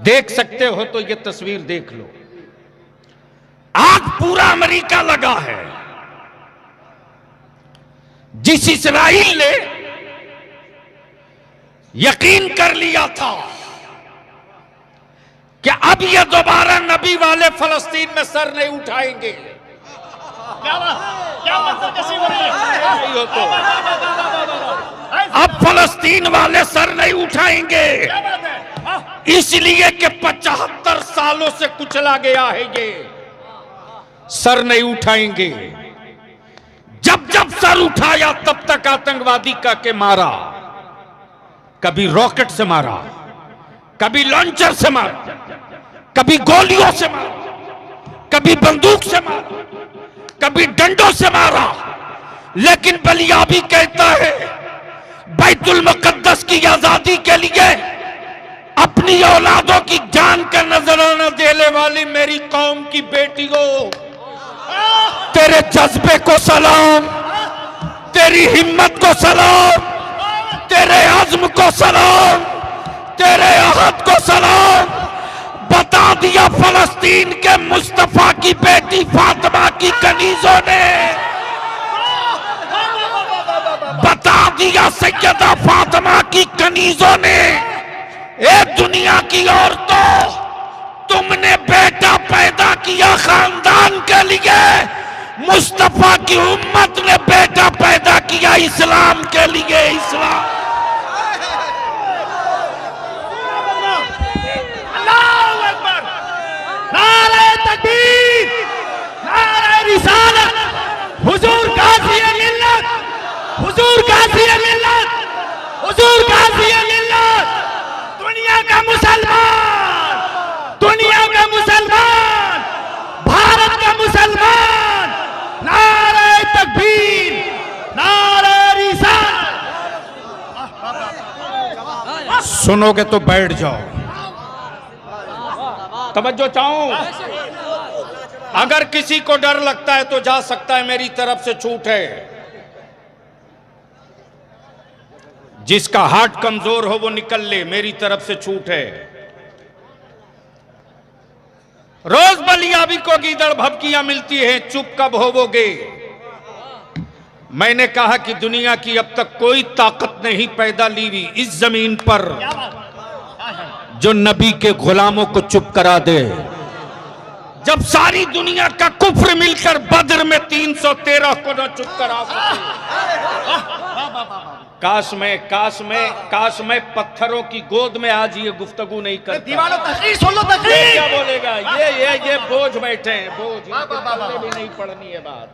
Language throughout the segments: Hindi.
देख सकते हो तो ये तस्वीर देख लो। आज पूरा अमेरिका लगा है। जिस इस्राइल ने यकीन कर लिया था कि अब ये दोबारा नबी वाले फलस्तीन में सर नहीं उठाएंगे, क्या मतलब कैसी हो रही है? तो अब फलस्तीन वाले सर नहीं उठाएंगे, इसलिए कि 75 सालों से कुचला गया है, ये सर नहीं उठाएंगे। जब जब सर उठाया तब तक आतंकवादी का के मारा, कभी रॉकेट से मारा, कभी लॉन्चर से मारा, कभी गोलियों से मारा, कभी बंदूक से मारा, कभी डंडों से मारा। लेकिन बलियाबी कहता है बैतुल मुकद्दस की आजादी के लिए अपनी औलादों की जान का नजराना देने वाली मेरी कौम की बेटियों, तेरे जज्बे को सलाम, तेरी हिम्मत को सलाम, तेरे अज़्म को सलाम, तेरे अहद को सलाम। बता दिया फलस्तीन के मुस्तफा की बेटी फातिमा की कनीजों ने, बता दिया सैयदा फातिमा की कनीजों ने, ए दुनिया की औरतों, तुमने बेटा पैदा किया खानदान के लिए, मुस्तफा की उम्मत ने बेटा पैदा किया इस्लाम के लिए। इस्लाम, अल्लाहू अकबर, नारे तकबीर, नारे रिसालत, हुजूर गाज़ी मिल्लत, हुजूर गाज़ी मिल्लत, हुजूर गाज़ी मिल्लत, दुनिया का मुसलमान, दुनिया का मुसलमान, भारत का मुसलमान, नारे तकबीर, नारे रिसालत। सुनोगे तो बैठ जाओ, तवज्जो चाहूं। अगर किसी को डर लगता है तो जा सकता है, मेरी तरफ से छूट है। जिसका हार्ट कमजोर हो वो निकल ले, मेरी तरफ से छूट है। रोज बलियाबी को गीदड़ भभकियां मिलती हैं, चुप कब होवोगे? मैंने कहा कि दुनिया की अब तक कोई ताकत नहीं पैदा ली हुई इस जमीन पर जो नबी के गुलामों को चुप करा दे। जब सारी दुनिया का कुफ्र मिलकर बद्र में 313 को न चुप करा सके। काश मैं पत्थरों की गोद में आज ये गुफ्तगू नहीं करता। दीवानों तकरीर सुन लो, तकरीर क्या बोलेगा? ये बोझ बैठे हैं, बोझ भी नहीं पढ़नी है बात।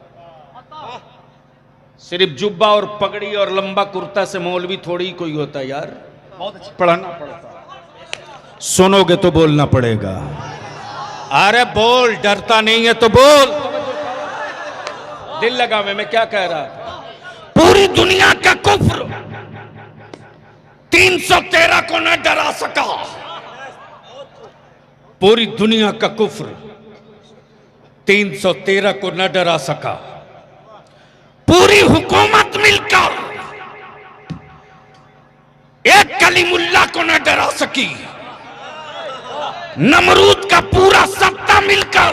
सिर्फ जुब्बा और पगड़ी और लंबा कुर्ता से मौलवी थोड़ी कोई होता है यार, पढ़ना पड़ता। सुनोगे तो बोलना पड़ेगा। अरे बोल, डरता नहीं है तो बोल। दिल लगा मैं क्या कह रहा था। पूरी दुनिया का कुफ्र 313 को न डरा सका। पूरी दुनिया का कुफ्र 313 को न डरा सका। पूरी हुकूमत मिलकर एक कलीमुल्लाह को न डरा सकी। नमरूद का पूरा सत्ता मिलकर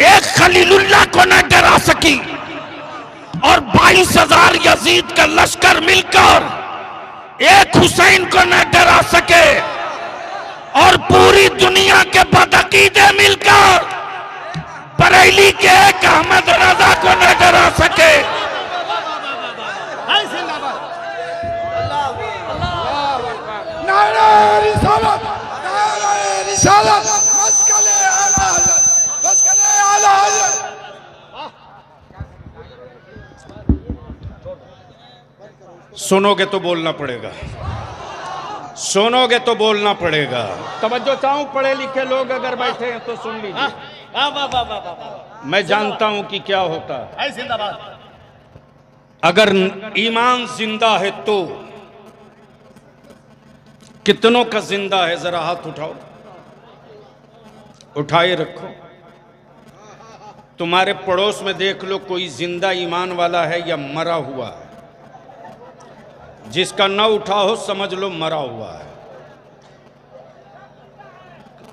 एक खलीलुल्लाह को न डरा सकी। और 22,000 यजीद का लश्कर मिलकर एक हुसैन को न डरा सके। और पूरी दुनिया के बदअकीदे मिलकर बरेली के एक अहमद रजा को न डरा सके। नारे रिसालत, नारे रिसालत, मस्कले आला हज़रत, मस्कले आला हज़रत। सुनोगे तो बोलना पड़ेगा, सुनोगे तो बोलना पड़ेगा। तवज्जो चाहूं, पढ़े लिखे लोग अगर बैठे हैं तो सुन लीजिए। मैं जानता हूं कि क्या होता है। अगर ईमान जिंदा है तो कितनों का जिंदा है? जरा हाथ उठाओ, उठाए रखो। तुम्हारे पड़ोस में देख लो कोई जिंदा ईमान वाला है या मरा हुआ है। जिसका न उठा हो समझ लो मरा हुआ है।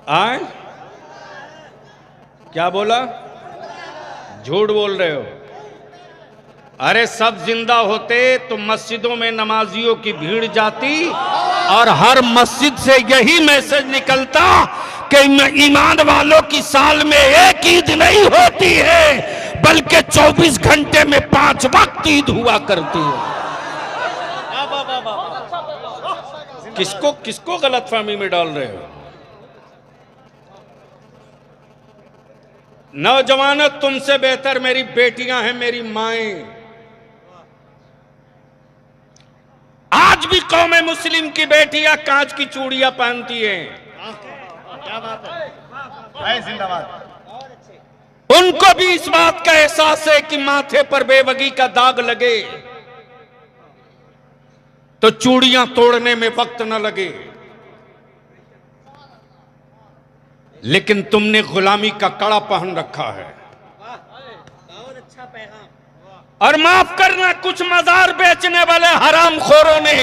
आए क्या बोला? झूठ बोल रहे हो। अरे सब जिंदा होते तो मस्जिदों में नमाजियों की भीड़ जाती और हर मस्जिद से यही मैसेज निकलता कि ईमान वालों की साल में एक ईद नहीं होती है बल्कि 24 घंटे में 5 वक्त ईद हुआ करती है। किसको किसको गलतफहमी में डाल रहे हो? नौजवानों, तुमसे बेहतर मेरी बेटियां हैं, मेरी माएं। आज भी कौम मुस्लिम की बेटियां कांच की चूड़ियां पहनती हैं। क्या बात है, जिंदाबाद। उनको भी इस बात का एहसास है कि माथे पर बेवगी का दाग लगे तो चूड़ियां तोड़ने में वक्त न लगे। लेकिन तुमने गुलामी का कड़ा पहन रखा है। और माफ करना, कुछ मजार बेचने वाले हरामखोरों ने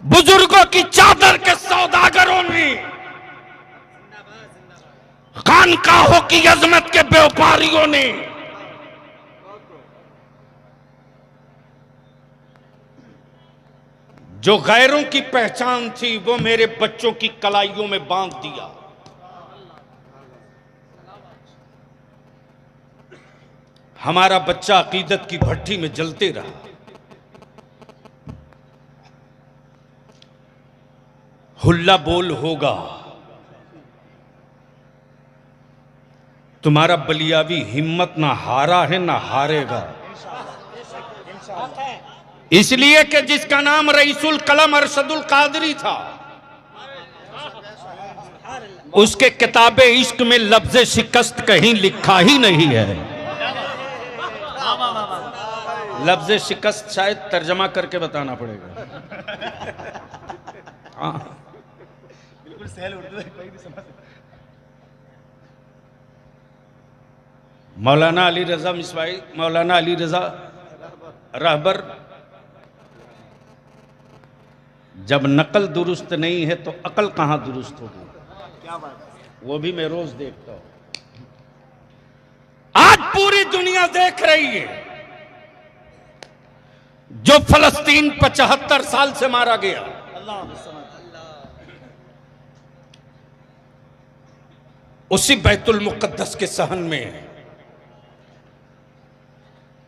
बुजुर्गों की चादर के सौदागरों ने खानकाहों की अजमत के व्यापारियों ने जो गैरों की पहचान थी वो मेरे बच्चों की कलाइयों में बांध दिया। हमारा बच्चा अकीदत की भट्टी में जलते रहा। हुल्ला बोल होगा, तुम्हारा बलियावी हिम्मत ना हारा है ना हारेगा। इसलिए कि जिसका नाम रईसुल कलम अरशदुल कादरी था, उसके किताबे इश्क में लफ्ज शिकस्त कहीं लिखा ही नहीं है। लफ्ज शिकस्त शायद तर्जमा करके बताना पड़ेगा। हाँ, बिल्कुल सहल उर्दू है, कोई भी समझ सकता। मौलाना अली रजा मिसवाई, मौलाना अली रजा रहबर, जब नकल दुरुस्त नहीं है तो अकल कहां दुरुस्त होगी? क्या बात है। वो भी मैं रोज देखता हूं। आज पूरी दुनिया देख रही है जो फलस्तीन 75 साल से मारा गया, उसी बैतुल मुकद्दस के सहन में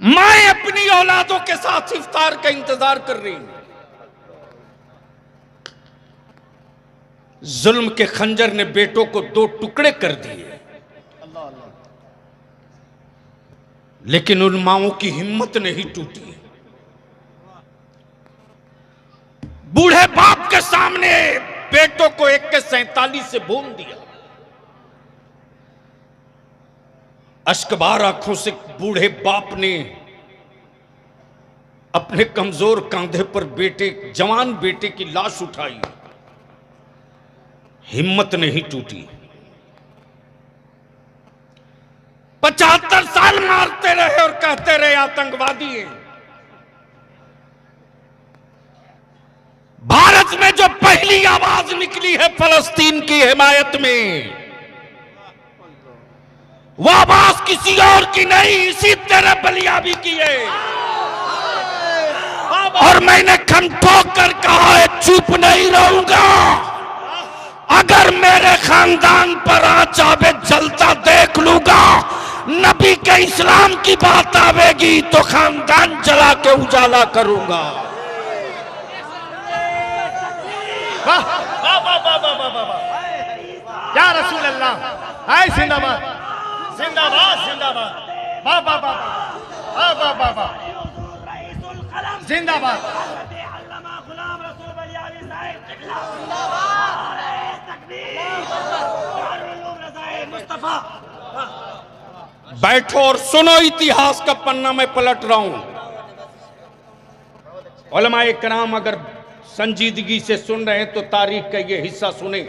मां अपनी औलादों के साथ इफ्तार का इंतजार कर रही है। जुल्म के खंजर ने बेटों को 2 टुकड़े कर दिए, लेकिन उन माओं की हिम्मत नहीं टूटी। बूढ़े बाप के सामने बेटों को AK-47 से भून दिया। अश्कबार आंखों से बूढ़े बाप ने अपने कमजोर कंधे पर जवान बेटे की लाश उठाई। हिम्मत नहीं टूटी। 75 साल मारते रहे और कहते रहे आतंकवादी हैं। भारत में जो पहली आवाज निकली है फलस्तीन की हिमायत में, वो आवाज किसी और की नहीं, इसी तरह बलियाबी की है। और मैंने खम ठोक कर कहा है, चुप नहीं रहूंगा। अगर मेरे खानदान पर आंच आवे जलता देख लूंगा। नबी के इस्लाम की बात आवेगी तो खानदान जला के उजाला करूंगा। वाह वाह वाह वाह वाह वाह वाह, या रसूल अल्लाह, हाय जिंदाबाद जिंदाबाद जिंदाबाद, वाह वाह वाह वाह वाह वाह वाह, जिंदाबाद। बैठो और सुनो, इतिहास का पन्ना मैं पलट रहा हूं। उलमाए किराम अगर संजीदगी से सुन रहे हैं तो तारीख का ये हिस्सा सुने।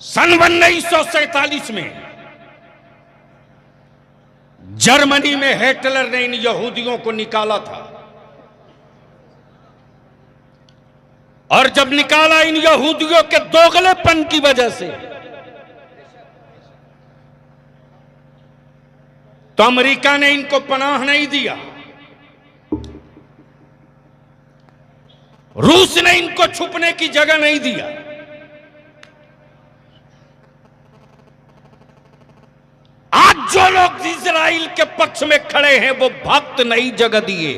सन 1947 में जर्मनी में हिटलर ने इन यहूदियों को निकाला था। और जब निकाला इन यहूदियों के दोगलेपन की वजह से, तो अमेरिका ने इनको पनाह नहीं दिया, रूस ने इनको छुपने की जगह नहीं दिया। आज जो लोग इजराइल के पक्ष में खड़े हैं वो भक्त नहीं जगह दिए।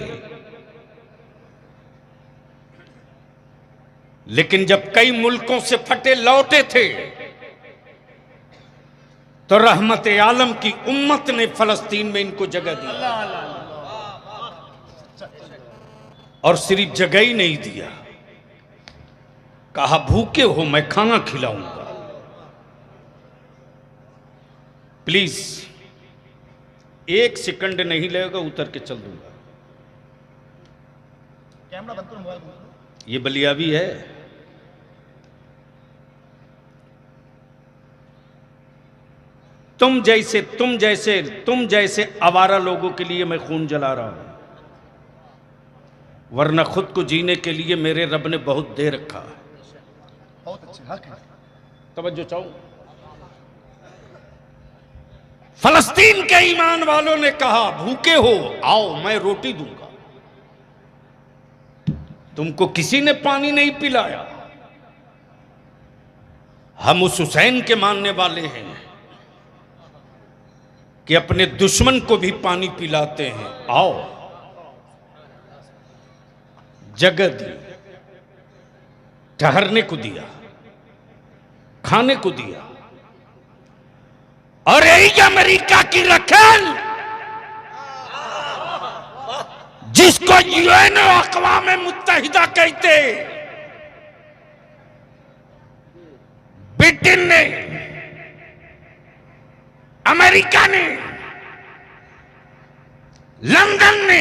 लेकिन जब कई मुल्कों से फटे लौटे थे तो रहमत आलम की उम्मत ने फलस्तीन में इनको जगह दी, और सिर्फ जगह ही नहीं दिया, कहा भूखे हो मैं खाना खिलाऊंगा। प्लीज 1 सेकंड नहीं लगेगा, उतर के चल दूंगा। कैमरा बंद करो, मोबाइल बंद करो। ये बलियावी है। तुम जैसे आवारा लोगों के लिए मैं खून जला रहा हूं, वरना खुद को जीने के लिए मेरे रब ने बहुत दे रखा है। बहुत अच्छे हक है। तवज्जो चाहूं। फलस्तीन के ईमान वालों ने कहा भूखे हो आओ मैं रोटी दूंगा। तुमको किसी ने पानी नहीं पिलाया। हम उस हुसैन के मानने वाले हैं कि अपने दुश्मन को भी पानी पिलाते हैं। आओ, जगह दी, ठहरने को दिया, खाने को दिया। और यही अमेरिका की रखेल जिसको यूएनओ अक़वाम मुत्तहिदा कहते, ब्रिटेन ने, अमेरिका ने, लंदन ने,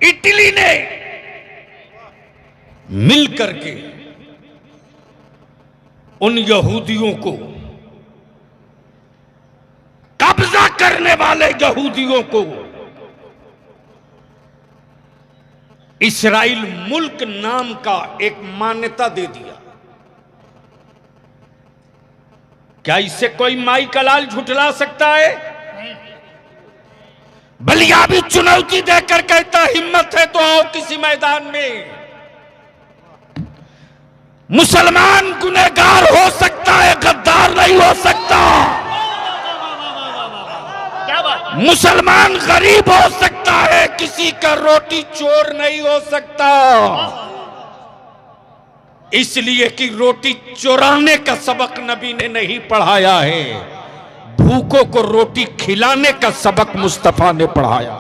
इटली ने मिलकर के उन यहूदियों को, कब्जा करने वाले यहूदियों को इस्राइल मुल्क नाम का एक मान्यता दे दिया। क्या इससे कोई माई का लाल झुठला सकता है? बलिया भी चुनौती देकर कहता हिम्मत है तो आओ किसी मैदान में। मुसलमान गुनहगार हो सकता है, गद्दार नहीं हो सकता। क्या बात? मुसलमान गरीब हो सकता है, किसी का रोटी चोर नहीं हो सकता। इसलिए कि रोटी चुराने का सबक नबी ने नहीं पढ़ाया है, भूखों को रोटी खिलाने का सबक मुस्तफा ने पढ़ाया।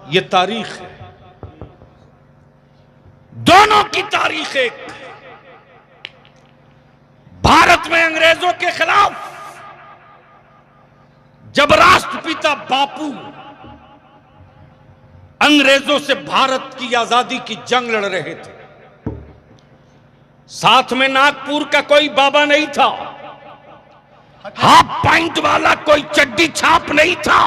ये तारीख है, दोनों की तारीख एक। भारत में अंग्रेजों के खिलाफ जब राष्ट्रपिता बापू अंग्रेजों से भारत की आजादी की जंग लड़ रहे थे, साथ में नागपुर का कोई बाबा नहीं था, हाफ पॉइंट वाला कोई चड्डी छाप नहीं था,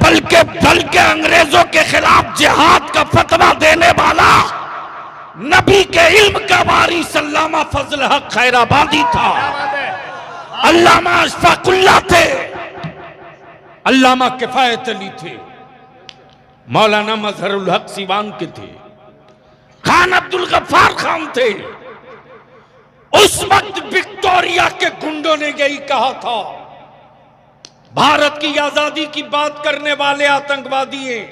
बल्कि अंग्रेजों के खिलाफ जिहाद का फतवा देने वाला नबी के इल्म का वारिस अल्लामा फजल हक खैराबादी था, अल्लामा अशफाकुल्लाह थे, अल्लामा किफायत अली थे, मौलाना मजहरुल हक सिवान के थे, खान अब्दुल गफ्फार खान थे। उस वक्त विक्टोरिया के गुंडों ने यही कहा था, भारत की आजादी की बात करने वाले आतंकवादी हैं,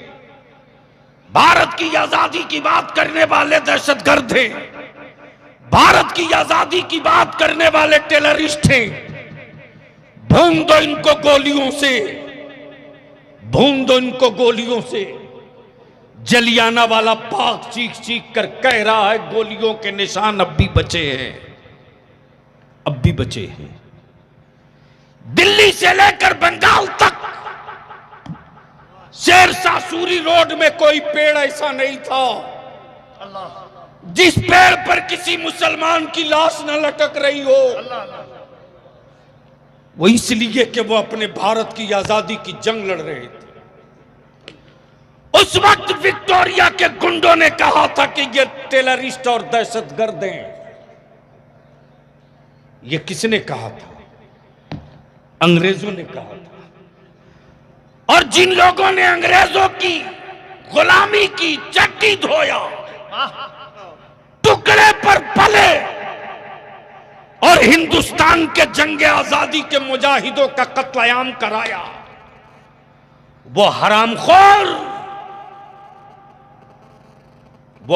भारत की आजादी की बात करने वाले दहशतगर्द हैं, भारत की आजादी की बात करने वाले टेररिस्ट हैं। भून दो इनको गोलियों से, भून दो इनको गोलियों से। जलियाना वाला बाग चीख चीख कर कह रहा है गोलियों के निशान अब भी बचे हैं, अब भी बचे हैं। दिल्ली से लेकर बंगाल तक शेरशाह सूरी रोड में कोई पेड़ ऐसा नहीं था जिस पेड़ पर किसी मुसलमान की लाश न लटक रही हो। वो इसलिए कि वो अपने भारत की आजादी की जंग लड़ रहे थे। उस वक्त विक्टोरिया के गुंडों ने कहा था कि ये टेररिस्ट और दहशतगर्द हैं। ये किसने कहा था? अंग्रेजों ने कहा था। और जिन लोगों ने अंग्रेजों की गुलामी की, चट्टी धोया, टुकड़े पर पले और हिंदुस्तान के जंगे आजादी के मुजाहिदों का कत्लेआम कराया, वो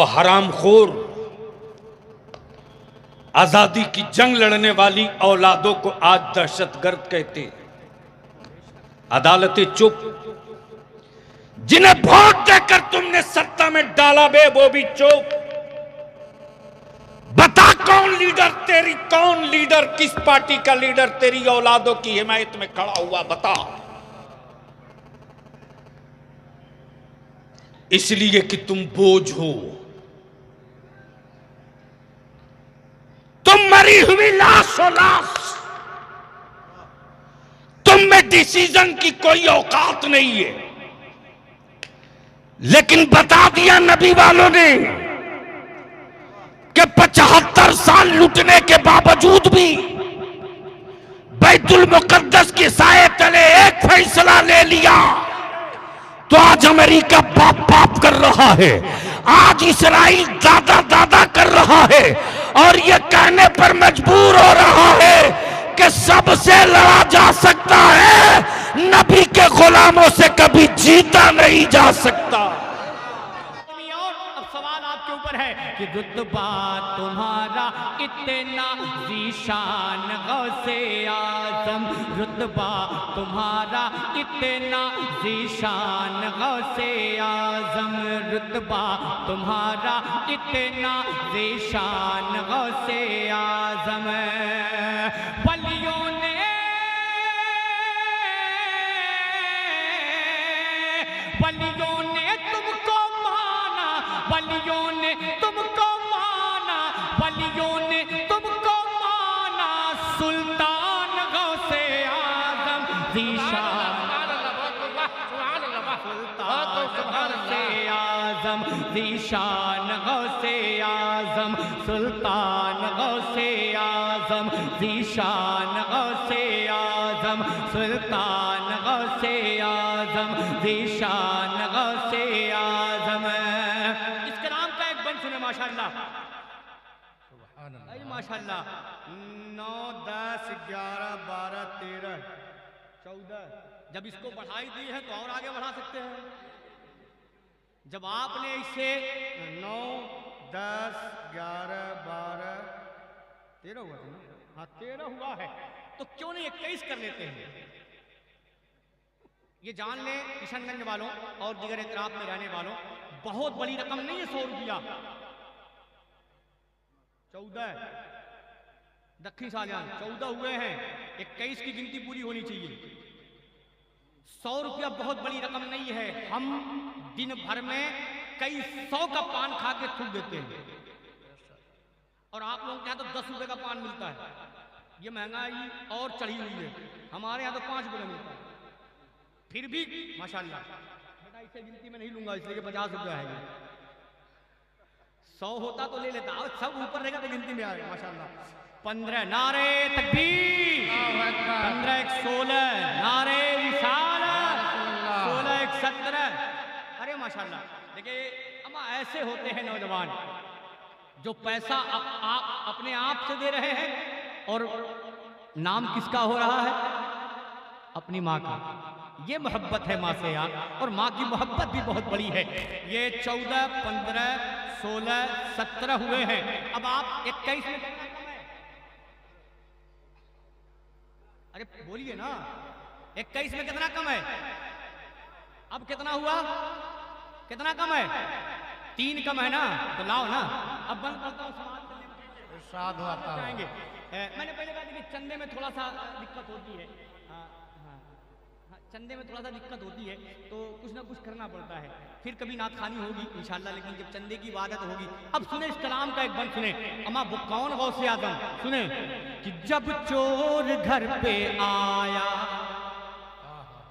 हरामखोर आजादी की जंग लड़ने वाली औलादों को आज दहशतगर्द कहते। अदालतें चुप। जिन्हें वोट देकर तुमने सत्ता में डाला बे, वो भी चुप। बता कौन लीडर, किस पार्टी का लीडर तेरी औलादों की हिमायत में खड़ा हुआ, बता। इसलिए कि तुम बोझ हो, तुम मरी हुई लाश हो, लाश। तुम में डिसीजन की कोई औकात नहीं है। लेकिन बता दिया नबी वालों ने कि 75 साल लुटने के बावजूद भी बैतुल मुकद्दस के साए तले एक फैसला ले लिया, तो आज अमेरिका बाप बाप कर रहा है, आज इस्राइल दादा दादा कर रहा है, और ये कहने पर मजबूर हो रहा है कि सबसे लड़ा जा सकता है, नबी के गुलामों से कभी जीता नहीं जा सकता। अब सवाल आपके ऊपर है कि रुतबा तुम्हारा इतना ज़ीशान गौसे आज़म, रुतबा तुम्हारा इतना ज़ीशान गौसे आज़म, रुतबा तुम्हारा इतना ज़ीशान गौसे आज़म। वलियों ने तुमको माना, वलियों ने तुमको माना, वलियों ने तुमको माना, सुल्तान गौसे आज़म ज़ीशान, ज़ीशान गौसे आज़म, सुल्तान गौसे आज़म, ज़ीशान गौसे आज़म, सुल्तान गौसे आज़म, ज़ीशान गौसे आज़म। इसके नाम का एक बंद सुने माशाअल्लाह, माशाअल्लाह। 9, 10, 11, 12, 13, 14। जब इसको बढ़ाई दी है तो और आगे बढ़ा सकते हैं। जब आपने इसे 9, 10, 11, 12, 13 हुआ था ना? हाँ 13 हुआ है, तो क्यों नहीं 21 कर लेते हैं? ये जान लें किशनगंज वालों और दीगर इतराफ में रहने वालों, बहुत बड़ी रकम नहीं है 100 रुपया। 14 दक्षिण शाहजहां 14 हुए हैं, 21 की गिनती पूरी होनी चाहिए। 100 रुपया बहुत बड़ी रकम नहीं है। हम दिन भर में कई 100 का पान खा के थूक देते हैं, और आप लोगों के यहाँ तो 10 रुपए का पान मिलता है। ये महंगाई और चढ़ी हुई है, हमारे यहाँ तो 5 रुपए मिलता है। फिर भी माशाल्लाह, बेटा इसे गिनती में नहीं लूंगा इसलिए 50 रुपया है। 100 होता तो ले लेता, और सब ऊपर रहेगा तो गिनती में आएगा माशाल्लाह। 15 नारे तकबीर, 15 1 16 नारे रिसालत, 16 1 17। अरे माशाल्लाह, देखिए अम्मा ऐसे होते हैं नौजवान जो पैसा अपने आप से दे रहे हैं, और नाम किसका हो रहा है? अपनी माँ का। ये मोहब्बत है माँ से यार, और माँ की मोहब्बत भी बहुत बड़ी है। ये 14, 15, 16, 17 हुए हैं। अब आप 21 में कितना कम है? अरे बोलिए ना, 21 में कितना कम है? अब कितना हुआ? कितना कम है? 3 कम है ना, तो लाओ ना। अब बंद करता हूँ, साथ जाएंगे। मैंने पहले कहा कि चंदे में थोड़ा सा दिक्कत होती है। चंदे में थोड़ा सा दिक्कत होती है, तो कुछ ना कुछ करना पड़ता है। फिर कभी नात खानी होगी इंशाल्लाह, लेकिन जब चंदे की इबादत होगी। अब सुने इस कलाम का एक बंद सुने, अम्मा कौन गौसे आज़म सुने कि जब चोर घर पे आया,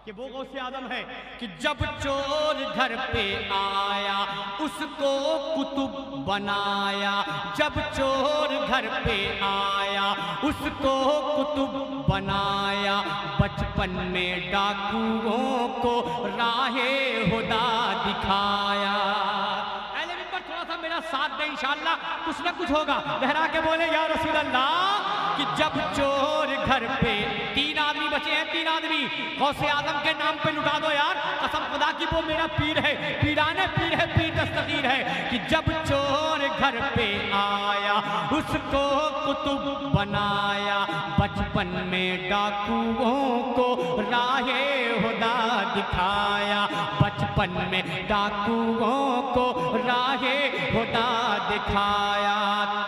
कि वो गौसे आदम है कि जब चोर घर पे आया उसको कुतुब बनाया, जब चोर घर पे आया उसको कुतुब बनाया, बचपन में डाकुओं को राहे हुदा दिखाया। अहले मिंबर थोड़ा सा मेरा साथ दे, इंशाअल्लाह कुछ ना कुछ होगा। लहरा के बोले या रसूल अल्लाह कि जब चोर घर पे, तीन आदमी बचे हैं, तीन आदमी गौसे आदम के नाम पे लुटा दो यार, कसम खुदा की वो मेरा पीर है, पीराने पीर है, पीर दस्तगीर है कि जब चोर घर पे आया उसको कुतुब बनाया, बचपन में डाकुओं को राहे हुदा दिखाया, बचपन में डाकुओं को राहे हुदा दिखाया।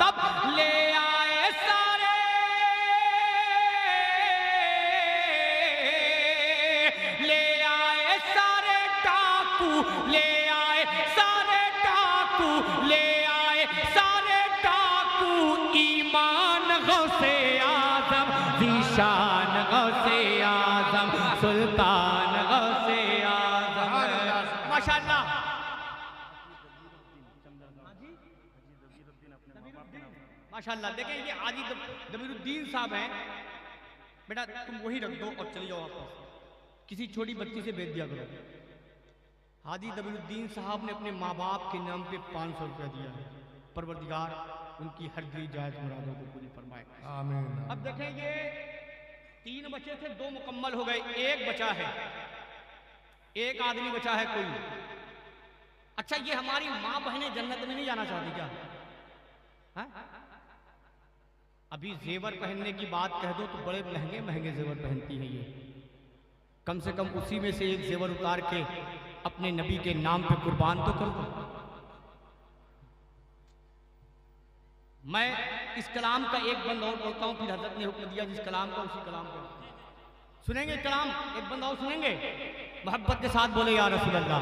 तब ले आए सारे, ले आए सारे डाकू, ले आए सारे डाकू, ले आए सारे डाकू, ईमान गौसे आजम, ज़ीशान गौसे आजम, सुल्तान गौसे आजम। माशाअल्लाह। माशाअल्लाह। देखें ये हाजी दबीरुद्दीन साहब हैं, बेटा तुम वही रख दो और चले जाओ वापस, किसी छोटी बच्ची से भेज दिया करो। हाजी दबीरुद्दीन साहब ने अपने माँ बाप के नाम पे 500 रुपया दिया है। परवरदिगार उनकी हर दिली जायज मुरादों को पूरी फरमाए, आमीन। अब देखें ये 3 बचे थे, 2 मुकम्मल हो गए, 1 बचा है, 1 आदमी बचा है कोई। अच्छा ये हमारी माँ बहनें जन्नत में नहीं जाना चाहती क्या? है? अभी जेवर पहनने की बात कह दो तो बड़े महंगे महंगे जेवर पहनती हैं ये, कम से कम उसी में से एक जेवर उतार के अपने नबी के नाम पे कुर्बान तो कर दो। मैं इस कलाम का एक बंद और बोलता हूं, फिर हजरत ने हुक्म दिया जिस कलाम का उसी कलाम को सुनेंगे। कलाम एक बंद और सुनेंगे, मोहब्बत के साथ बोले या रसूल अल्लाह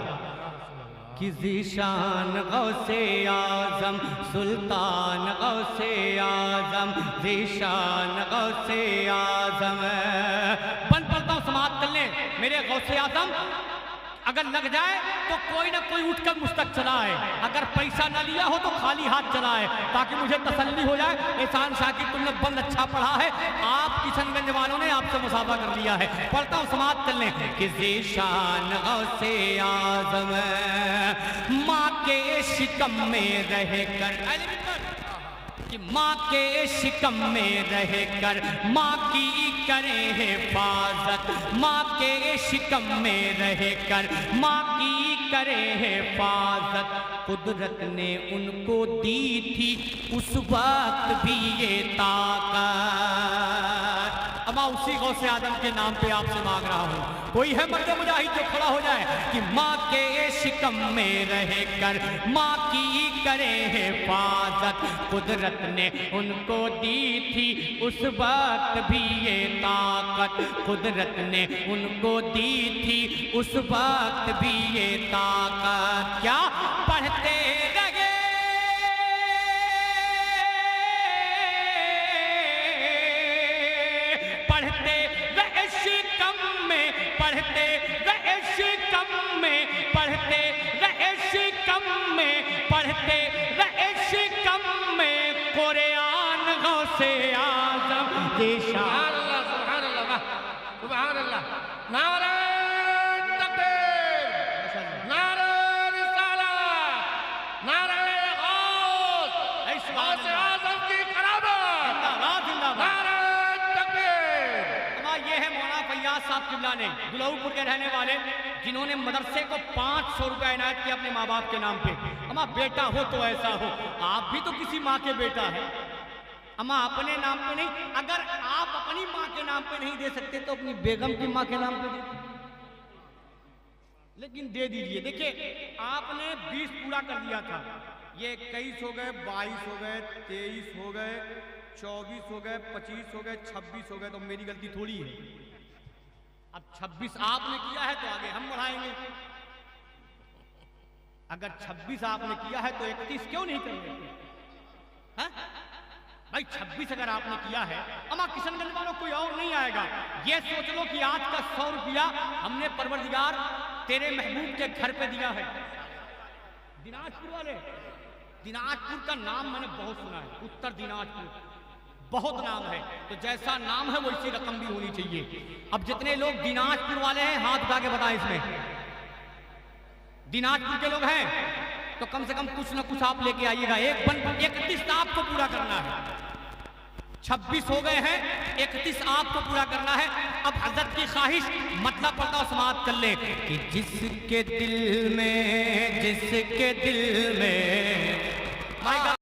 कि ज़ीशान गौसे आज़म, सुल्तान गौसे आज़म, ज़ीशान गौसे आज़म। बंद पढ़ता हूँ, समाप्त कर लें। मेरे गौसे आज़म अगर लग जाए तो कोई ना कोई उठकर मुझ तक चला आए, अगर पैसा ना लिया हो तो खाली हाथ चला आए, ताकि मुझे तसल्ली हो जाए। एहसान शाह की तुमने बंद अच्छा पढ़ा है, आप किशनगंज वालों ने आपसे मुसाफा कर लिया है। पढ़ता हूँ, समाप्त कर लें कि ज़ीशान गौसे आज़म माँ के शिकम में रह कर, कि माँ के शिकम में रह कर माँ की करें हिफाजत, माँ के शिकम में रह कर माँ की करें हिफाजत। कुदरत ने उनको दी थी उस वक्त भी ये ताकत। अब मैं उसी गौसे आदम के नाम पे आपसे मांग रहा हूँ, कोई है मर्द मुजाहिद जो खड़ा हो जाए कि माँ के शिकम में रह कर माँ की करे हिफाजत। कुदरत ने उनको दी थी उस वक्त भी ये ताकत, कुदरत ने उनको दी थी उस वक्त भी ये ताकत। क्या पढ़ते रहे पढ़ते रहे शिकम में, पढ़ते रहे शिकम में, पढ़ते रहे शिकम में, पढ़ते रहे शिकम में कुरान गौसे आज़म ज़ीशान। सुभान अल्लाह, सुभान अल्लाह। नारे तकबीर, नारे रिसालत, नारे गौस, गौसे आज़म की करामत, नारे ये है मौलाना फैयाज साहब किबला ने, दुल्हपुर के रहने वाले, जिन्होंने मदरसे को 500 रुपया इनायत किया अपने माँ बाप के नाम पे। अम्मा बेटा हो तो ऐसा हो, आप भी तो किसी माँ के बेटा है। अम्मा अपने नाम पे नहीं, अगर आप अपनी माँ के नाम पे नहीं दे सकते तो अपनी बेगम की माँ के नाम पे दे, लेकिन दे दीजिए। देखिए आपने 20 पूरा कर दिया था, ये 21 हो गए, 22 हो गए, 23 हो गए, 24 हो गए, 25 हो गए, 26 हो गए, तो मेरी गलती थोड़ी है। अब 26 आपने किया है तो आगे हम बढ़ाएंगे, अगर 26 आपने किया है तो 31 क्यों नहीं करेंगे? भाई 26 अगर आपने किया है, अमा किशनगंज वालों कोई और नहीं आएगा। ये सोच लो कि आज का 100 रुपया हमने परवरदिगार तेरे महबूब के घर पे दिया है। दिनाजपुर वाले, दिनाजपुर का नाम मैंने बहुत सुना है, उत्तर दिनाजपुर बहुत नाम है, तो जैसा नाम है वैसी रकम भी होनी चाहिए। अब जितने लोग दिनाजपुर वाले हैं हाथ उठा के बताएं, इसमें दिनाजपुर के लोग हैं तो कम से कम कुछ ना कुछ आप लेके आइएगा। 31 आपको पूरा करना है, 26 हो गए हैं, 31 आपको पूरा करना है। अब हजरत की ख्वाहिश मतलब पढ़ता हूं, समाप्त कर ले कि जिसके दिल में